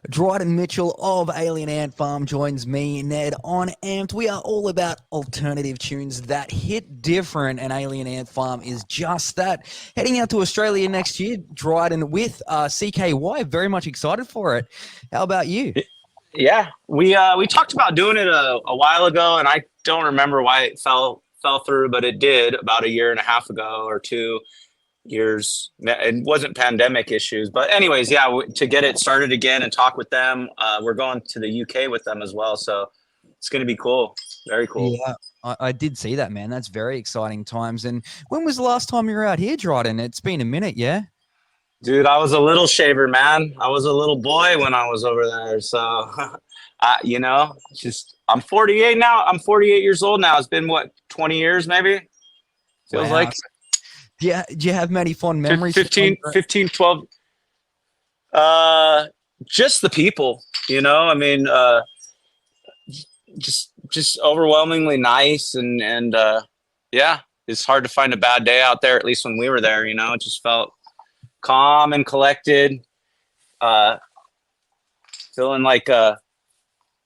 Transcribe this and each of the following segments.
Dryden Mitchell of Alien Ant Farm joins me, Ned, on Amped. We are all about alternative tunes that hit different, and Alien Ant Farm is just that. Heading out to Australia next year, Dryden with CKY. Very much excited for it. How about you? Yeah, we talked about doing it a while ago, and I don't remember why it fell through, but it did about a year and a half ago or 2 years. It wasn't pandemic issues, but anyways, yeah, to get it started again and talk with them, we're going to the UK with them as well, so it's going to be cool. Very cool. Yeah, I did see that, man. That's very exciting times. And when was the last time you were out here, Dryden? It's been a minute, yeah? Dude, I was a little shaver, man. I was a little boy when I was over there. So, just I'm 48 now. I'm 48 years old now. It's been what, 20 years maybe? Feels Wow. like Do you have many fond memories? 15, 15, 12. Uh, just the people, I mean, just overwhelmingly nice and yeah, it's hard to find a bad day out there, at least when we were there, it just felt calm and collected. Uh, Feeling like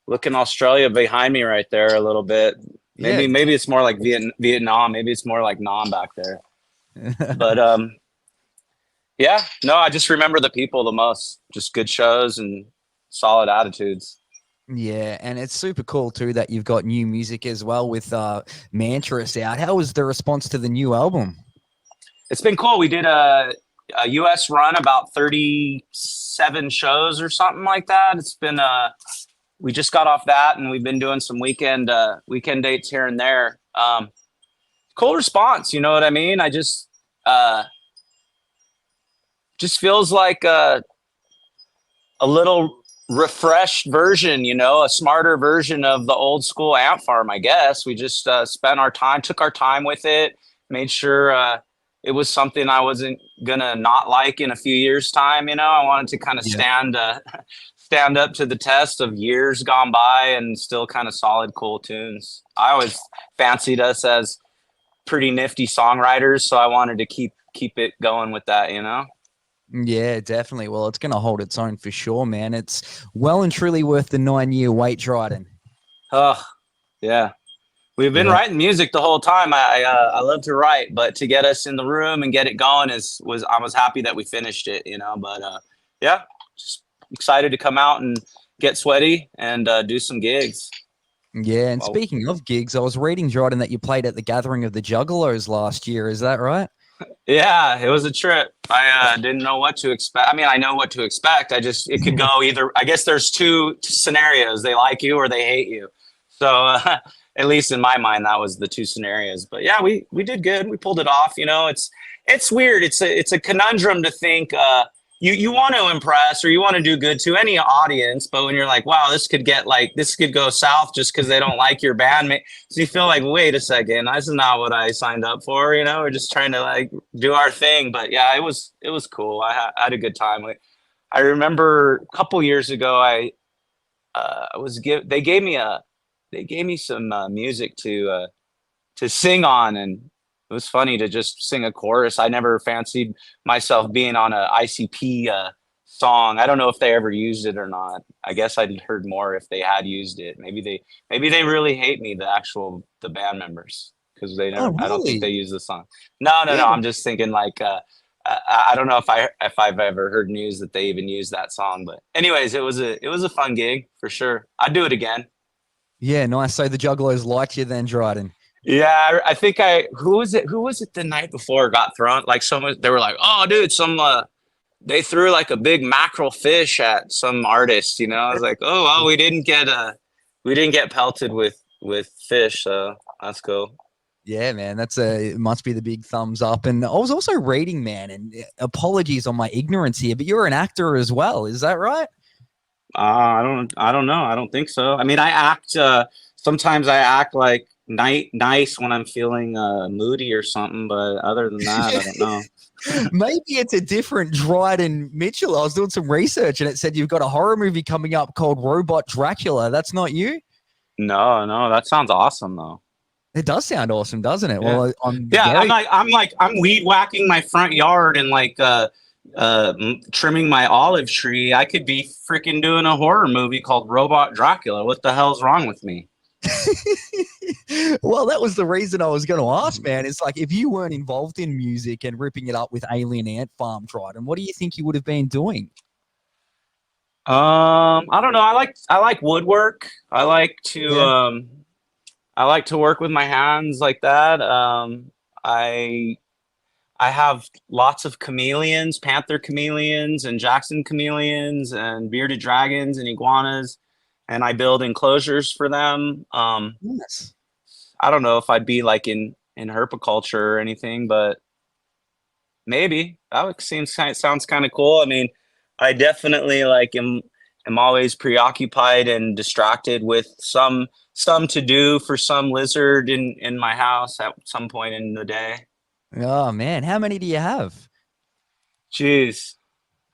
looking Australia behind me right there a little bit. Yeah. Maybe it's more like Vietnam. Maybe it's more like Nam back there. But yeah, no, I just remember the people the most. Just good shows and solid attitudes. Yeah, and it's super cool too that you've got new music as well with Mantras out. How was the response to the new album? It's been cool. We did a US run, about 37 shows or something like that. It's been we just got off that, and we've been doing some weekend dates here and there. Cool response, you know what I mean? I just feels like a little refreshed version, a smarter version of the old school Ant Farm, I guess. We just took our time with it, made sure it was something I wasn't gonna not like in a few years' time. I wanted to kind of stand up to the test of years gone by and still kind of solid, cool tunes. I always fancied us as pretty nifty songwriters, so I wanted to keep it going with that. Yeah, definitely. Well, it's going to hold its own for sure, man. It's well and truly worth the 9-year wait, Dryden. Oh, yeah. We've been Yeah. writing music the whole time. I love to write, but to get us in the room and get it going I was happy that we finished it, But yeah, just excited to come out and get sweaty and do some gigs. Yeah, and speaking of gigs, I was reading, Dryden, that you played at the gathering of the Juggalos last year. Is that right? Yeah, it was a trip. I didn't know what to expect. I mean, I know what to expect. It could go either. I guess there's two scenarios: they like you or they hate you. So at least in my mind, that was the two scenarios. But yeah, we did good. We pulled it off. It's weird. It's a conundrum to think. You want to impress or you want to do good to any audience, but when you're like, wow, this could go south just because they don't like your bandmate, so you feel like, wait a second, this is not what I signed up for. We're just trying to like do our thing. But yeah, it was cool. I had a good time. I remember a couple years ago, they gave me some music to sing on, and it was funny to just sing a chorus. I never fancied myself being on a ICP song. I don't know if they ever used it or not. I guess I'd heard more if they had used it. Maybe they really hate me, the band members, because they never. Oh, I don't think they really? use the song. No, no, no. Yeah. I'm just thinking like I don't know if I've ever heard news that they even used that song. But anyways, it was a fun gig for sure. I'd do it again. Yeah, nice. So the Juggalos liked you then, Dryden. Yeah, I think who was it? Who was it the night before got thrown? Like someone, they were like, "Oh, dude, they threw like a big mackerel fish at some artist." I was like, "Oh, well, we didn't get pelted with fish, so that's cool." Yeah, man, it must be the big thumbs up. And I was also reading, man, and apologies on my ignorance here, but you're an actor as well. Is that right? I don't know. I don't think so. I mean, I act. Sometimes I act like nice when I'm feeling moody or something, but other than that, I don't know. Maybe it's a different Dryden Mitchell. I was doing some research and it said you've got a horror movie coming up called Robot Dracula. That's not you? No, no, that sounds awesome though. It does sound awesome, doesn't it? Yeah. Well, I'm Yeah, very I'm weed whacking my front yard and like trimming my olive tree, I could be freaking doing a horror movie called Robot Dracula. What the hell's wrong with me? Well, that was the reason I was going to ask, man. It's like, if you weren't involved in music and ripping it up with Alien Ant Farm, Dryden, what do you think you would have been doing? I don't know. I like woodwork. Yeah. I like to work with my hands like that. I I have lots of chameleons, panther chameleons and Jackson chameleons and bearded dragons and iguanas, and I build enclosures for them. Yes. I don't know if I'd be like in herpiculture or anything, but maybe that would sounds kind of cool. I mean, I definitely like am always preoccupied and distracted with some to do for some lizard in my house at some point in the day. Oh man, how many do you have? Jeez,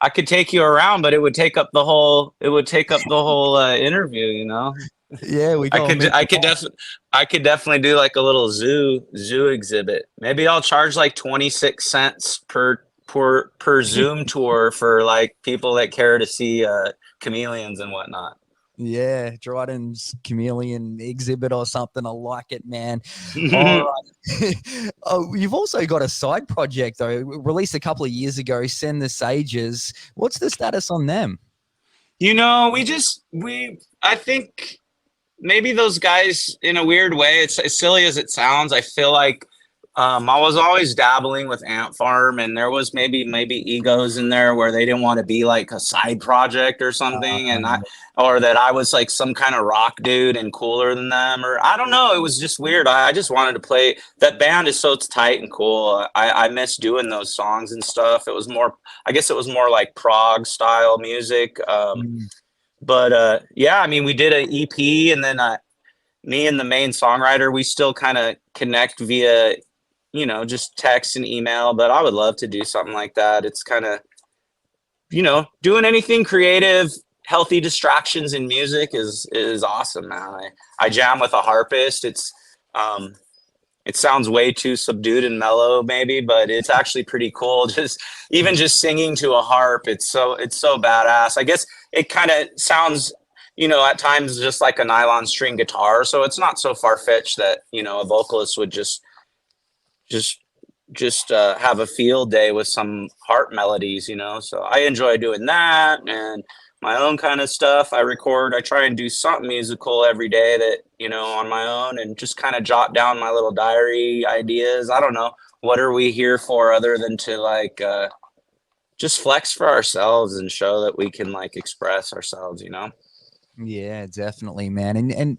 I could take you around, but it would take up the whole interview. You know, Yeah, we go and meet I the could definitely I could definitely do like a little zoo exhibit. Maybe I'll charge like 26 cents per boss. Zoom tour for like people that care to see chameleons and whatnot. Yeah, Dryden's chameleon exhibit or something. I like it, man. All right. Oh, you've also got a side project though, released a couple of years ago. Send the Sages. What's the status on them? You know, we I think maybe those guys, in a weird way, it's as silly as it sounds, I feel like I was always dabbling with Ant Farm, and there was maybe egos in there where they didn't want to be like a side project or something, and I Um, or that I was like some kind of rock dude and cooler than them, or I don't know. It was just weird. I just wanted to play. That band is so tight and cool. I miss doing those songs and stuff. It was more, I guess, it was more like prog style music. mm, But yeah, I mean, we did an EP, and then me and the main songwriter, we still kind of connect via, just text and email. But I would love to do something like that. It's kind of, doing anything creative, healthy distractions in music is awesome, man. I jam with a harpist. Um, it sounds way too subdued and mellow, maybe, but it's actually pretty cool. Just even just singing to a harp, it's so badass. I guess it kind of sounds, at times just like a nylon string guitar. So it's not so far fetched that a vocalist would just have a field day with some harp melodies. So I enjoy doing that and my own kind of stuff. I try and do something musical every day that, on my own, and just kind of jot down my little diary ideas. I don't know. What are we here for other than to like, just flex for ourselves and show that we can like express ourselves. yeah, definitely, man.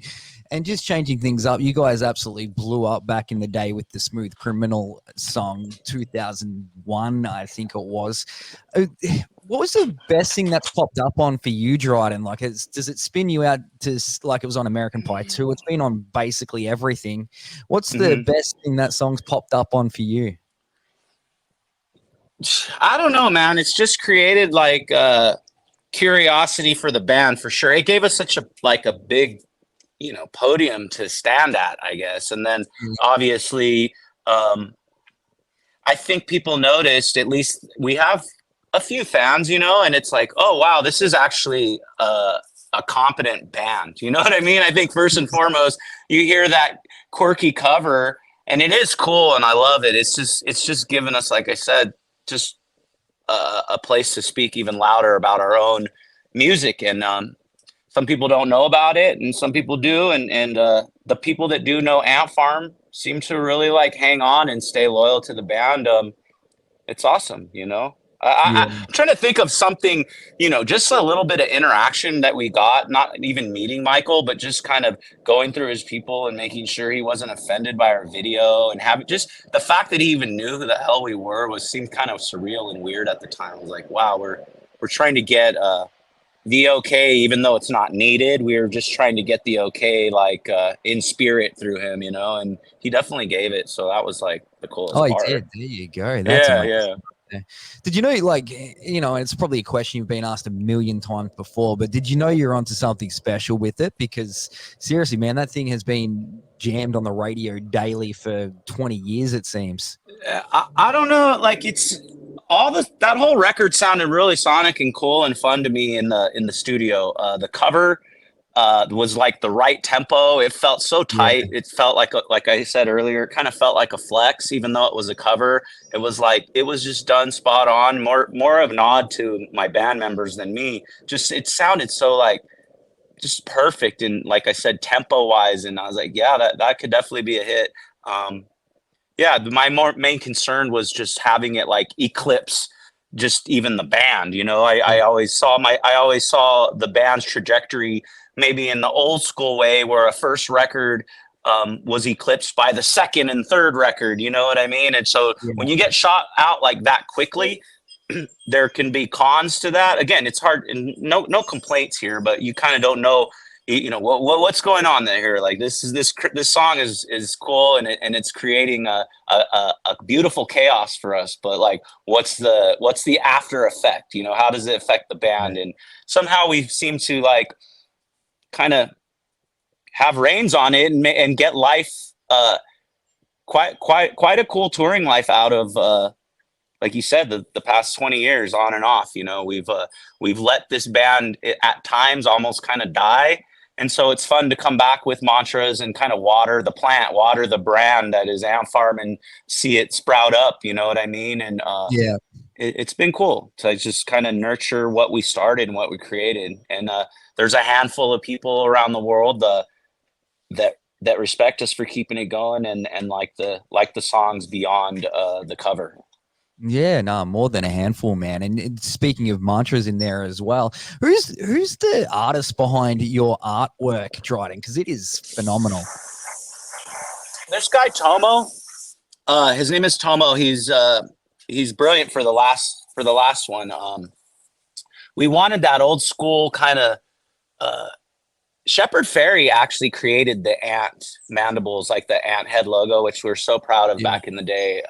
And just changing things up. You guys absolutely blew up back in the day with the Smooth Criminal song, 2001, I think it was. What was the best thing that's popped up on for you, Dryden? Like, does it spin you out to like it was on American Pie 2? It's been on basically everything. What's the Hmm. best thing that song's popped up on for you? I don't know, man. It's just created like curiosity for the band for sure. It gave us such a big, podium to stand at, I guess. And then obviously, I think people noticed, at least we have a few fans, and it's like, oh wow, this is actually a competent band. You know what I mean? I think first and foremost, you hear that quirky cover, and it is cool, and I love it. It's just given us, like I said, just a place to speak even louder about our own music, and some people don't know about it, and some people do, and the people that do know Ant Farm seem to really like hang on and stay loyal to the band. It's awesome. I'm trying to think of something, just a little bit of interaction that we got, not even meeting Michael, but just kind of going through his people and making sure he wasn't offended by our video, and having just the fact that he even knew who the hell we were seemed kind of surreal and weird at the time. I was like, wow, we're trying to get the okay, even though it's not needed. We were just trying to get the okay, like in spirit through him, and he definitely gave it. So that was like the Oh, coolest he part. did. There you go. That's Yeah, amazing. yeah. Yeah. Did you know, like, it's probably a question you've been asked a million times before, but did you know you're onto something special with it? Because seriously, man, that thing has been jammed on the radio daily for 20 years, it seems. I don't know. Like it's that whole record sounded really sonic and cool and fun to me in the studio. The cover was like the right tempo. It felt so Yeah. tight. It felt like I said earlier, it kind of felt like a flex, even though it was a cover. It was like it was just done spot on. More of a nod to my band members than me. Just it sounded so like just perfect and like I said, tempo wise. And I was like, yeah, that could definitely be a hit. Um, yeah, my main concern was just having it like eclipse just even the band. You know, I always saw the band's trajectory maybe in the old school way where a first record was eclipsed by the second and third record. You know what I mean? And so Yeah. when you get shot out like that quickly, there can be cons to that. Again, it's hard and no complaints here, but you kind of don't know what's going on there. Like this song is cool and it's creating a beautiful chaos for us, but like what's the after effect? You know, how does it affect the band? And somehow we seem to like kind of have reins on it and get life quite a cool touring life out of like you said, the past 20 years on and off. You know, we've let this band at times almost kind of die. And so it's fun to come back with mantras and kind of water the plant, water the brand that is Ant Farm and see it sprout up. You know what I mean? And Yeah. it's been cool to just kind of nurture what we started and what we created. And there's a handful of people around the world that respect us for keeping it going and like the songs beyond the cover. Yeah, no, more than a handful, man. And speaking of mantras in there as well, who's the artist behind your artwork, Dryden? Because it is phenomenal. This guy Tomo, his name is Tomo. He's brilliant for the last one. We wanted that old school kind of. Shepard Fairey actually created the ant mandibles, like the ant head logo, which we're so proud of back in the day.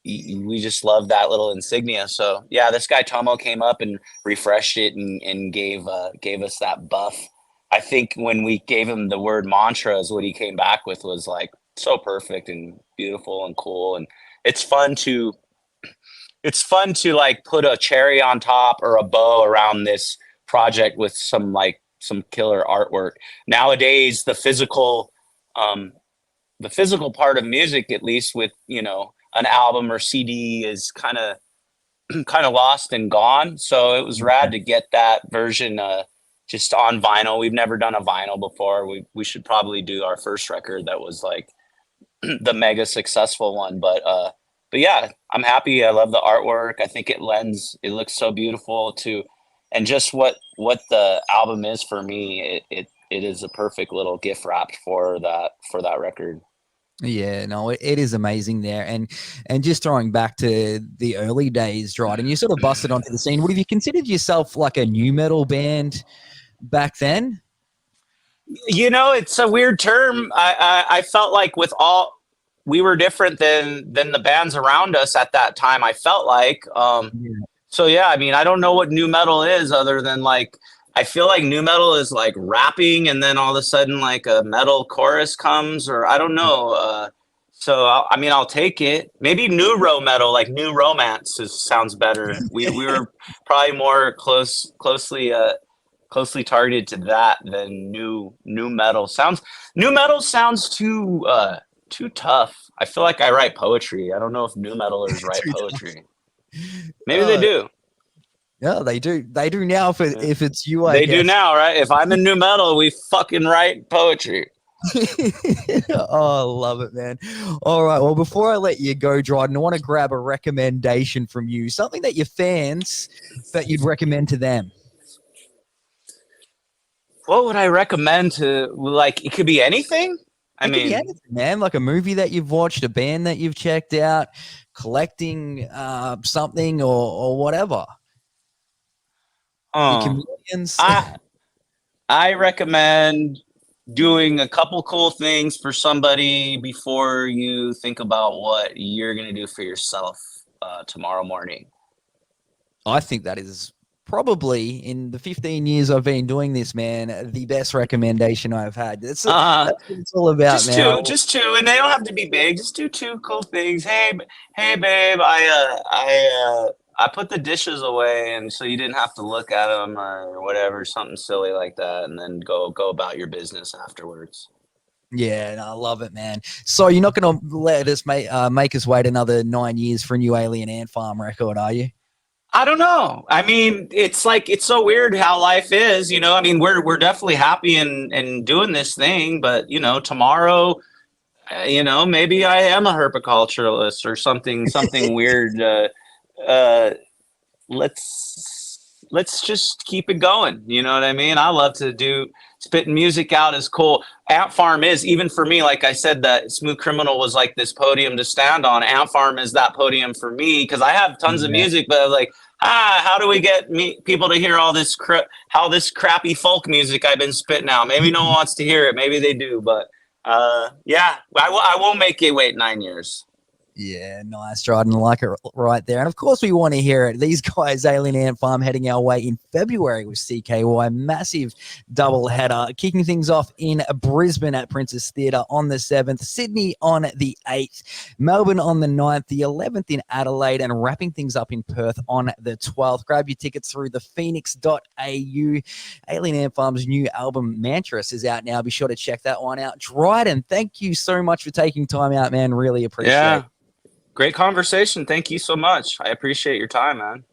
We just love that little insignia. So yeah, this guy Tomo came up and refreshed it and gave us that buff. I think when we gave him the word mantras, what he came back with was like so perfect and beautiful and cool. And it's fun to like put a cherry on top or a bow around this project with some killer artwork. Nowadays, the physical part of music, at least with, an album or CD is kind of lost and gone. So it was rad to get that version just on vinyl. We've never done a vinyl before. We should probably do our first record that was like the mega successful one. But yeah, I'm happy. I love the artwork. I think it looks so beautiful too. And just what the album is for me, it is a perfect little gift wrap for that record. Yeah, no, it is amazing there. And just throwing back to the early days, Dryden, you sort of busted onto the scene. Would have you considered yourself like a new metal band back then? It's a weird term. I felt like we were different than the bands around us at that time. I felt like, so yeah, I mean, I don't know what new metal is other than like, I feel like new metal is like rapping and then all of a sudden like a metal chorus comes, or I don't know. So I'll take it. Maybe new metal, like new romance sounds better. We were probably more closely targeted to that than new metal. New metal sounds too tough. I feel like I write poetry. I don't know if new metalers write poetry. Maybe they do. Yeah, they do. They do now if it's you, I guess. They do now, right? If I'm in new metal, we fucking write poetry. Oh, I love it, man. All right. Well, before I let you go, Dryden, I want to grab a recommendation from you. Something that your fans that you'd recommend to them. What would I recommend to, like, it could be anything? It could be anything, man. Like a movie that you've watched, a band that you've checked out, collecting something or whatever. Your comedians. I recommend doing a couple cool things for somebody before you think about what you're going to do for yourself tomorrow morning. I think that is probably in the 15 years I've been doing this, man, the best recommendation I've had. That's what it's all about, Just man. just two, and they don't have to be big. Just do two cool things. Hey, babe, I put the dishes away, and so you didn't have to look at them or whatever, something silly like that, and then go about your business afterwards. Yeah, no, I love it, man. So you're not going to let us make us wait another 9 years for a new Alien Ant Farm record, are you? I don't know. I mean, it's like it's so weird how life is, you know. I mean, we're definitely happy and doing this thing, but you know, tomorrow, you know, maybe I am a herpiculturalist or something weird. Uh, let's just keep it going. You know what I mean? I love to do spitting music out is cool. Ant Farm is, even for me, like I said, that Smooth Criminal was like this podium to stand on. Ant Farm is that podium for me because I have tons of music, but like, how do we get people to hear all this this crappy folk music I've been spitting out? Maybe no one wants to hear it. Maybe they do, but yeah, I won't make you wait 9 years. Yeah, nice, Dryden. I like it right there. And of course, we want to hear it. These guys, Alien Ant Farm, heading our way in February with CKY. Massive double header. Kicking things off in Brisbane at Princess Theatre on the 7th, Sydney on the 8th, Melbourne on the 9th, the 11th in Adelaide, and wrapping things up in Perth on the 12th. Grab your tickets through thephoenix.au. Alien Ant Farm's new album, Mantras, is out now. Be sure to check that one out. Dryden, thank you so much for taking time out, man. Really appreciate it. Great conversation. Thank you so much. I appreciate your time, man.